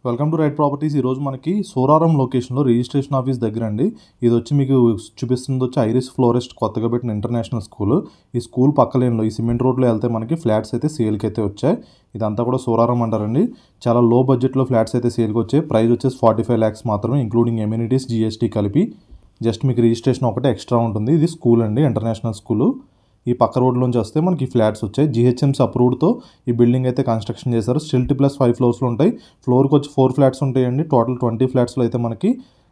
Welcome to right properties. ఈరోజు మనకి సోరారం లొకేషన్లో రిజిస్ట్రేషన్ ఆఫీస్ దగ్గర అండి. ఇది వచ్చి మీకు చూపిస్తుంది వచ్చి ఐరిస్ ఫ్లోరెస్ట్ కొత్తగా పెట్టిన ఇంటర్నేషనల్ స్కూల్. ఈ స్కూల్ పక్క లేన్లో ఈ సిమెంట్ రోడ్లో వెళ్తే మనకి ఫ్లాట్స్ అయితే సేల్కి అయితే వచ్చాయి. ఇదంతా కూడా సోరారం అంటారండి. చాలా లో బడ్జెట్లో ఫ్లాట్స్ అయితే సేల్కి వచ్చాయి. ప్రైస్ వచ్చేసి 45 lakhs మాత్రమే, ఇంక్లూడింగ్ ఎమ్యూనిటీస్ జీఎస్టీ కలిపి. జస్ట్ మీకు రిజిస్ట్రేషన్ ఒకటే ఎక్స్ట్రా ఉంటుంది. ఇది స్కూల్ అండి, ఇంటర్నేషనల్ స్కూలు. ఈ పక్క రోడ్లోంచి వస్తే మనకి ఫ్లాట్స్ వచ్చాయి. జిహెచ్ఎంసీ అప్రూవ్డ్తో ఈ బిల్డింగ్ అయితే కన్స్ట్రక్షన్ చేశారు. స్టిల్ట్ ప్లస్ 5 floors ఉంటాయి. ఫ్లోర్కి వచ్చి 4 flats ఉంటాయండి. టోటల్ 20 flatsలో అయితే మనకి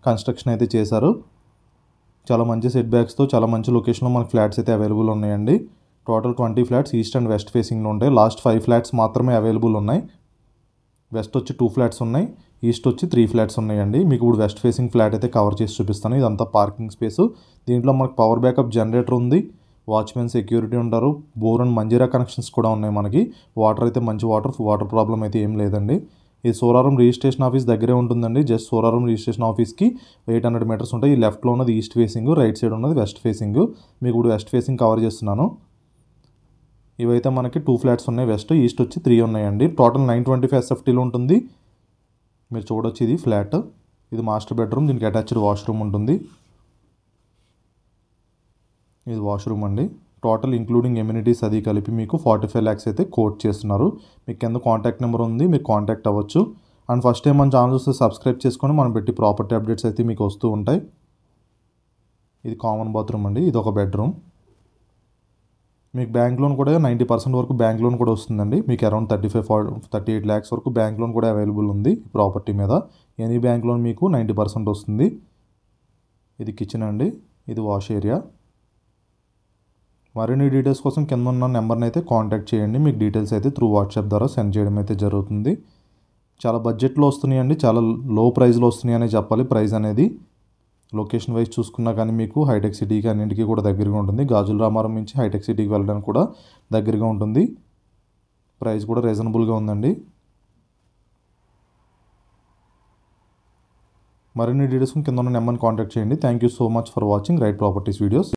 కన్స్ట్రక్షన్ అయితే చేశారు. చాలా మంచి సెట్ బ్యాక్స్తో చాలా మంచి లొకేషన్లో మనకి ఫ్లాట్స్ అయితే అవైలబుల్ ఉన్నాయండి. Total 20 flats east and west ఫేసింగ్లో ఉంటాయి. లాస్ట్ 5 flats మాత్రమే అవైలబుల్ ఉన్నాయి. వెస్ట్ వచ్చి 2 flats ఉన్నాయి, ఈస్ట్ వచ్చి 3 flats ఉన్నాయండి. మీకు ఇప్పుడు వెస్ట్ ఫేసింగ్ ఫ్లాట్ అయితే కవర్ చేసి చూపిస్తాను. ఇదంతా పార్కింగ్ స్పేసు. దీంట్లో మనకు పవర్ బ్యాకప్ జనరేటర్ ఉంది, వాచ్మెన్ సెక్యూరిటీ ఉంటారు, బోర్ అండ్ మంజీరా కనెక్షన్స్ కూడా ఉన్నాయి. మనకి వాటర్ అయితే మంచి వాటర్ ప్రాబ్లం అయితే ఏం లేదండి. ఈ సోరారం రిజిస్ట్రేషన్ ఆఫీస్ దగ్గరే ఉంటుందండి. జస్ట్ సోరారం రిజిస్ట్రేషన్ ఆఫీస్కి 800 meters ఉంటాయి. ఈ లెఫ్ట్లో ఉన్నది ఈస్ట్ ఫేసింగ్, రైట్ సైడ్ ఉన్నది వెస్ట్ ఫేసింగ్. మీకు ఇప్పుడు వెస్ట్ ఫేసింగ్ కవర్ చేస్తున్నాను. ఇవైతే మనకి 2 flats ఉన్నాయి. వెస్ట్ ఈస్ట్ వచ్చి 3 ఉన్నాయండి. టోటల్ 925 SFTలో ఉంటుంది. మీరు చూడొచ్చు, ఇది ఫ్లాట్. ఇది మాస్టర్ బెడ్రూమ్, దీనికి అటాచ్డ్ వాష్రూమ్ ఉంటుంది. ఇది వాష్రూమ్ అండి. టోటల్ ఇంక్లూడింగ్ ఎమ్యూనిటీస్ అది కలిపి మీకు 45 lakhs అయితే కోట్ చేస్తున్నారు. మీకు కింద కాంటాక్ట్ నెంబర్ ఉంది, మీకు కాంటాక్ట్ అవ్వచ్చు. అండ్ ఫస్ట్ టైం మన ఛానల్ చూస్తే సబ్స్క్రైబ్ చేసుకొని మనం పెట్టి ప్రాపర్టీ అప్డేట్స్ అయితే మీకు వస్తూ ఉంటాయి. ఇది కామన్ బాత్రూమ్ అండి. ఇది ఒక బెడ్రూమ్. మీకు బ్యాంక్ లోన్ కూడా 90% వరకు బ్యాంక్ లోన్ కూడా వస్తుందండి. మీకు అరౌండ్ 38 lakhs వరకు బ్యాంక్ లోన్ కూడా అవైలబుల్ ఉంది ప్రాపర్టీ మీద. ఎనీ బ్యాంక్ లోన్ మీకు 90% వస్తుంది. ఇది కిచెన్ అండి, ఇది వాష్ ఏరియా. మరిన్ని డీటెయిల్స్ కోసం కింద ఉన్న నెంబర్ని అయితే కాంటాక్ట్ చేయండి. మీకు డీటెయిల్స్ అయితే త్రూ వాట్సాప్ ద్వారా సెండ్ చేయడం అయితే జరుగుతుంది. చాలా బడ్జెట్లో వస్తున్నాయండి, చాలా లో ప్రైస్లో వస్తున్నాయి అనే చెప్పాలి. ప్రైస్ అనేది లొకేషన్ వైజ్ చూసుకున్నా కానీ మీకు హైటెక్ సిటీకి అన్నింటికీ కూడా దగ్గరగా ఉంటుంది. గాజుల రామారం నుంచి హైటెక్ సిటీకి వెళ్ళడానికి కూడా దగ్గరగా ఉంటుంది. ప్రైస్ కూడా రీజనబుల్గా ఉందండి. మరిన్ని డీటెయిల్స్ కింద ఉన్న నెంబర్ని కాంటాక్ట్ చేయండి. Thank you so much for watching right properties videos.